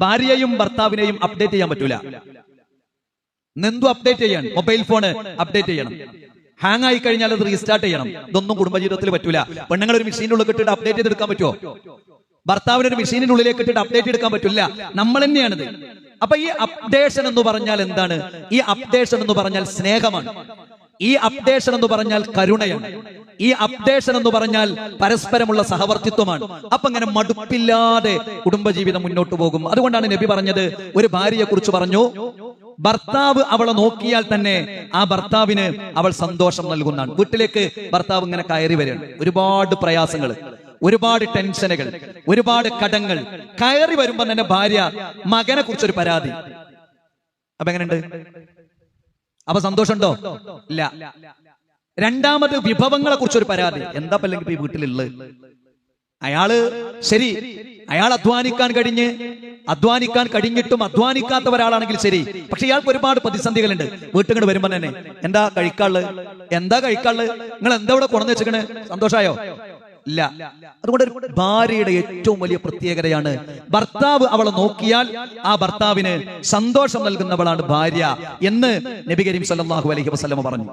ഭാര്യയെയും ഭർത്താവിനെയും അപ്ഡേറ്റ് ചെയ്യാൻ പറ്റൂല. എന്തും അപ്ഡേറ്റ് ചെയ്യണം. മൊബൈൽ ഫോണ് അപ്ഡേറ്റ് ചെയ്യണം. ഹാങ് ആയി കഴിഞ്ഞാൽ അത് റീസ്റ്റാർട്ട് ചെയ്യണം. ഇതൊന്നും കുടുംബജീവിതത്തിൽ പറ്റൂല. പെണ്ണുങ്ങൾ ഒരു മെഷീൻ്റെ ഉള്ളിൽ ഇട്ടിട്ട് അപ്ഡേറ്റ് ചെയ്തെടുക്കാൻ പറ്റുമോ? ഭർത്താവിന് ഒരു മെഷീനിന്റെ ഉള്ളിലേക്ക് ഇട്ടിട്ട് അപ്ഡേറ്റ് എടുക്കാൻ പറ്റില്ല. നമ്മൾ തന്നെയാണിത്. അപ്പൊ ഈ അപ്ഡേഷൻ എന്ന് പറഞ്ഞാൽ എന്താണ്? ഈ അപ്ഡേഷൻ എന്ന് പറഞ്ഞാൽ സ്നേഹമാണ്. ഈ അപ്ഡേഷൻ എന്ന് പറഞ്ഞാൽ കരുണയാണ്. ഈ അപ്ഡേഷൻ എന്ന് പറഞ്ഞാൽ പരസ്പരമുള്ള സഹവർത്തിത്വമാണ്. അപ്പൊ ഇങ്ങനെ മടുപ്പില്ലാതെ കുടുംബജീവിതം മുന്നോട്ട് പോകും. അതുകൊണ്ടാണ് നബി പറഞ്ഞത്, ഒരു ഭാര്യയെ കുറിച്ച് പറഞ്ഞു, ഭർത്താവ് അവളെ നോക്കിയാൽ തന്നെ ആ ഭർത്താവിന് അവൾ സന്തോഷം നൽകുന്നതാണ്. വീട്ടിലേക്ക് ഭർത്താവ് ഇങ്ങനെ കയറി വരികയാണ്, ഒരുപാട് പ്രയാസങ്ങൾ, ഒരുപാട് ടെൻഷനുകൾ, ഒരുപാട് കടങ്ങൾ. കയറി വരുമ്പോ തന്നെ ഭാര്യ മകനെ കുറിച്ചൊരു പരാതി. അപ്പൊ എങ്ങനെയുണ്ട്? അപ്പൊ സന്തോഷമുണ്ടോ? ഇല്ല. രണ്ടാമത് വിഭവങ്ങളെ കുറിച്ചൊരു പരാതി. എന്താ അല്ലെങ്കിൽ ഈ വീട്ടിലുള്ളത്? അയാള് ശരി, അയാൾ അധ്വാനിക്കാൻ കഴിഞ്ഞിട്ടും അധ്വാനിക്കാത്ത ഒരാളാണെങ്കിൽ ശരി, പക്ഷെ ഇയാൾക്ക് ഒരുപാട് പ്രതിസന്ധികളുണ്ട്. വീട്ടുകൾ വരുമ്പോ തന്നെ എന്താ കഴിക്കാള്, നിങ്ങൾ എന്താ ഇവിടെ കൊണ്ടു വെച്ചിക്കണ്? സന്തോഷായോ? ഇല്ല. അതുകൊണ്ട് ഒരു ഭാര്യയുടെ ഏറ്റവും വലിയ പ്രത്യേകതയാണ്, ഭർത്താവ് അവളെ നോക്കിയാൽ ആ ഭർത്താവിന് സന്തോഷം നൽകുന്നവളാണ് ഭാര്യ എന്ന് നബി കരീം സല്ലല്ലാഹു അലൈഹി വസല്ലം പറഞ്ഞു.